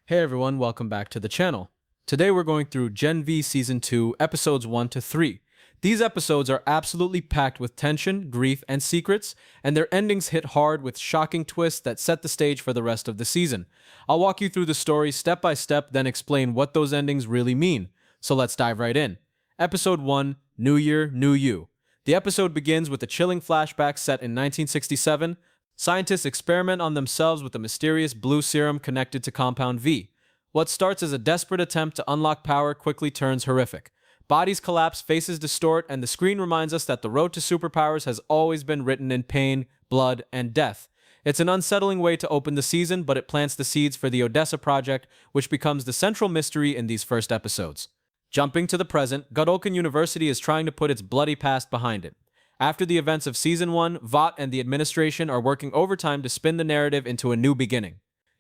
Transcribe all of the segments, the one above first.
Hey everyone, welcome back to the channel. Today we're going through Gen V Season 2, Episodes 1 to 3. These episodes are absolutely packed with tension, grief, and secrets, and their endings hit hard with shocking twists that set the stage for the rest of the season. I'll walk you through the story step by step, then explain what those endings really mean. So let's dive right in. Episode 1, New Year, New You. The episode begins with a chilling flashback set in 1967. Scientists experiment on themselves with a mysterious blue serum connected to Compound V. What starts as a desperate attempt to unlock power quickly turns horrific. Bodies collapse, faces distort, and the screen reminds us that the road to superpowers has always been written in pain, blood, and death. It's an unsettling way to open the season, but it plants the seeds for the Odessa Project, which becomes the central mystery in these first episodes. Jumping to the present, Godolkin University is trying to put its bloody past behind it. After the events of Season 1, Vought and the administration are working overtime to spin the narrative into a new beginning.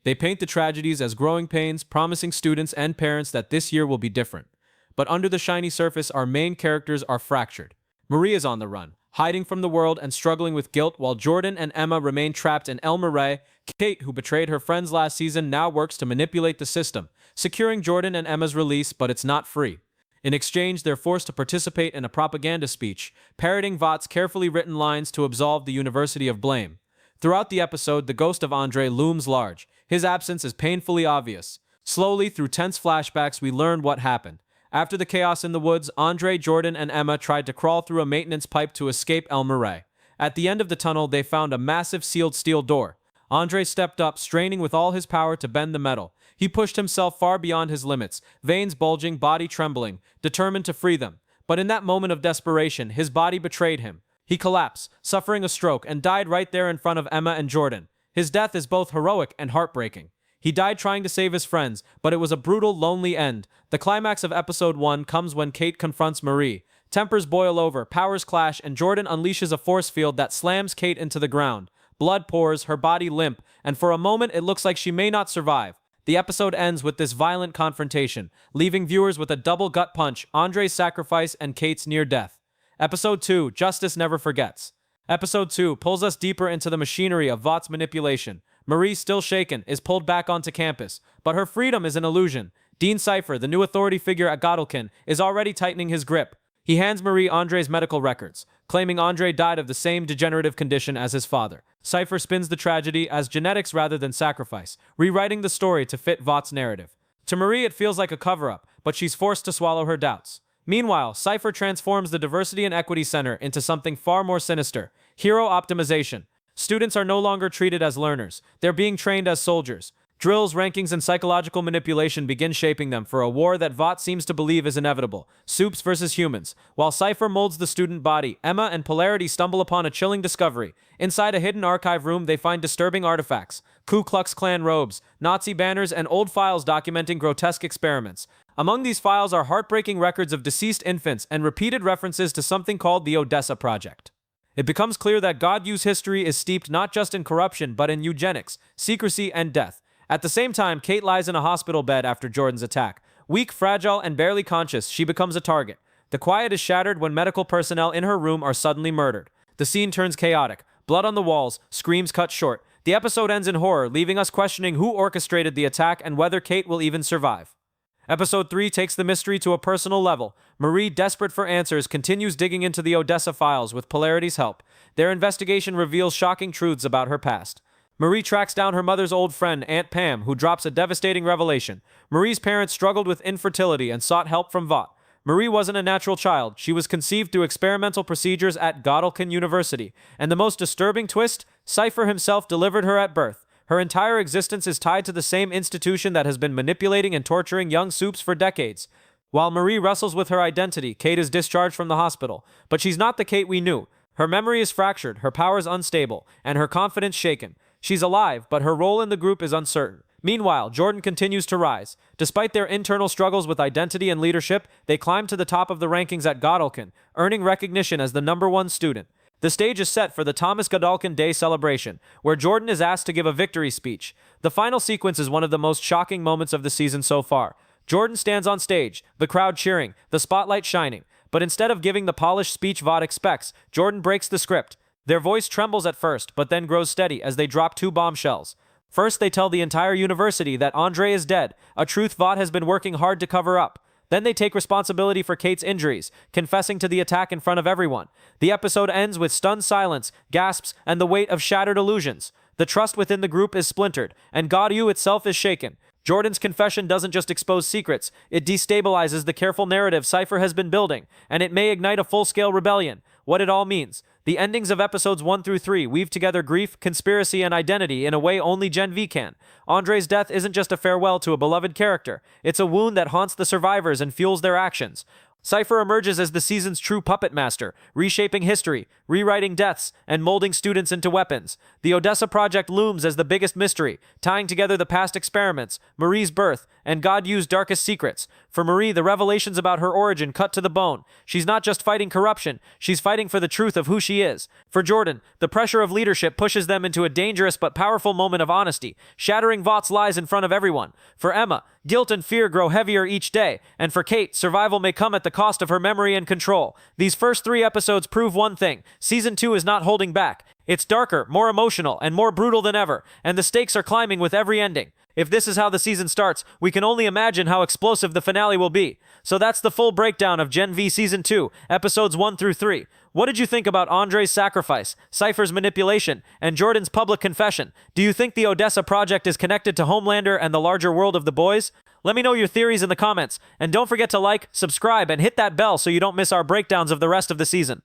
They paint the tragedies as growing pains, promising students and parents that this year will be different. But under the shiny surface, our main characters are fractured. Marie is on the run, hiding from the world and struggling with guilt, while Jordan and Emma remain trapped in El Marais. Cate, who betrayed her friends last season, now works to manipulate the system, securing Jordan and Emma's release, but it's not free. In exchange, they're forced to participate in a propaganda speech, parroting Vought's carefully written lines to absolve the university of blame. Throughout the episode, the ghost of Andre looms large. His absence is painfully obvious. Slowly, through tense flashbacks, we learn what happened. After the chaos in the woods, Andre, Jordan, and Emma tried to crawl through a maintenance pipe to escape El Marais. At the end of the tunnel, they found a massive sealed steel door. Andre stepped up, straining with all his power to bend the metal. He pushed himself far beyond his limits, veins bulging, body trembling, determined to free them. But in that moment of desperation, his body betrayed him. He collapsed, suffering a stroke, and died right there in front of Emma and Jordan. His death is both heroic and heartbreaking. He died trying to save his friends, but it was a brutal, lonely end. The climax of Episode 1 comes when Cate confronts Marie. Tempers boil over, powers clash, and Jordan unleashes a force field that slams Cate into the ground. Blood pours, her body limp, and for a moment it looks like she may not survive. The episode ends with this violent confrontation, leaving viewers with a double gut punch, Andre's sacrifice and Cate's near death. Episode 2, Justice Never Forgets. Episode 2 pulls us deeper into the machinery of Vought's manipulation. Marie, still shaken, is pulled back onto campus, but her freedom is an illusion. Dean Cipher, the new authority figure at Godolkin, is already tightening his grip. He hands Marie Andre's medical records, claiming Andre died of the same degenerative condition as his father. Cipher spins the tragedy as genetics rather than sacrifice, rewriting the story to fit Vought's narrative. To Marie, it feels like a cover-up, but she's forced to swallow her doubts. Meanwhile, Cipher transforms the Diversity and Equity Center into something far more sinister: hero optimization. Students are no longer treated as learners, they're being trained as soldiers. Drills, rankings, and psychological manipulation begin shaping them for a war that Vought seems to believe is inevitable: supes versus humans. While Cipher molds the student body, Emma and Polarity stumble upon a chilling discovery. Inside a hidden archive room, they find disturbing artifacts: Ku Klux Klan robes, Nazi banners, and old files documenting grotesque experiments. Among these files are heartbreaking records of deceased infants and repeated references to something called the Odessa Project. It becomes clear that God-used history is steeped not just in corruption but in eugenics, secrecy, and death. At the same time, Cate lies in a hospital bed after Jordan's attack. Weak, fragile, and barely conscious, she becomes a target. The quiet is shattered when medical personnel in her room are suddenly murdered. The scene turns chaotic. Blood on the walls, screams cut short. The episode ends in horror, leaving us questioning who orchestrated the attack and whether Cate will even survive. Episode 3 takes the mystery to a personal level. Marie, desperate for answers, continues digging into the Odessa files with Polarity's help. Their investigation reveals shocking truths about her past. Marie tracks down her mother's old friend, Aunt Pam, who drops a devastating revelation. Marie's parents struggled with infertility and sought help from Vought. Marie wasn't a natural child. She was conceived through experimental procedures at Godolkin University. And the most disturbing twist? Cipher himself delivered her at birth. Her entire existence is tied to the same institution that has been manipulating and torturing young supes for decades. While Marie wrestles with her identity, Cate is discharged from the hospital. But she's not the Cate we knew. Her memory is fractured, her powers unstable, and her confidence shaken. She's alive, but her role in the group is uncertain. Meanwhile, Jordan continues to rise. Despite their internal struggles with identity and leadership, they climb to the top of the rankings at Godolkin, earning recognition as the #1 student. The stage is set for the Thomas Godolkin Day celebration, where Jordan is asked to give a victory speech. The final sequence is one of the most shocking moments of the season so far. Jordan stands on stage, the crowd cheering, the spotlight shining. But instead of giving the polished speech Vought expects, Jordan breaks the script. Their voice trembles at first, but then grows steady as they drop 2 bombshells. First, they tell the entire university that Andre is dead, a truth Vought has been working hard to cover up. Then they take responsibility for Cate's injuries, confessing to the attack in front of everyone. The episode ends with stunned silence, gasps, and the weight of shattered illusions. The trust within the group is splintered, and Godolkin itself is shaken. Jordan's confession doesn't just expose secrets, it destabilizes the careful narrative Cipher has been building, and it may ignite a full-scale rebellion. What it all means. The endings of episodes 1 through 3 weave together grief, conspiracy, and identity in a way only Gen V can. Andre's death isn't just a farewell to a beloved character, it's a wound that haunts the survivors and fuels their actions. Cipher emerges as the season's true puppet master, reshaping history, rewriting deaths, and molding students into weapons. The Odessa Project looms as the biggest mystery, tying together the past experiments, Marie's birth, and God-used darkest secrets. For Marie, the revelations about her origin cut to the bone. She's not just fighting corruption, she's fighting for the truth of who she is. For Jordan, the pressure of leadership pushes them into a dangerous but powerful moment of honesty, shattering Vaught's lies in front of everyone. For Emma, guilt and fear grow heavier each day, and for Cate, survival may come at the cost of her memory and control. These first 3 episodes prove one thing: Season 2 is not holding back. It's darker, more emotional, and more brutal than ever, and the stakes are climbing with every ending. If this is how the season starts, we can only imagine how explosive the finale will be. So that's the full breakdown of Gen V Season 2, Episodes 1 through 3. What did you think about Andre's sacrifice, Cipher's manipulation, and Jordan's public confession? Do you think the Odessa Project is connected to Homelander and the larger world of the boys? Let me know your theories in the comments, and don't forget to like, subscribe, and hit that bell so you don't miss our breakdowns of the rest of the season.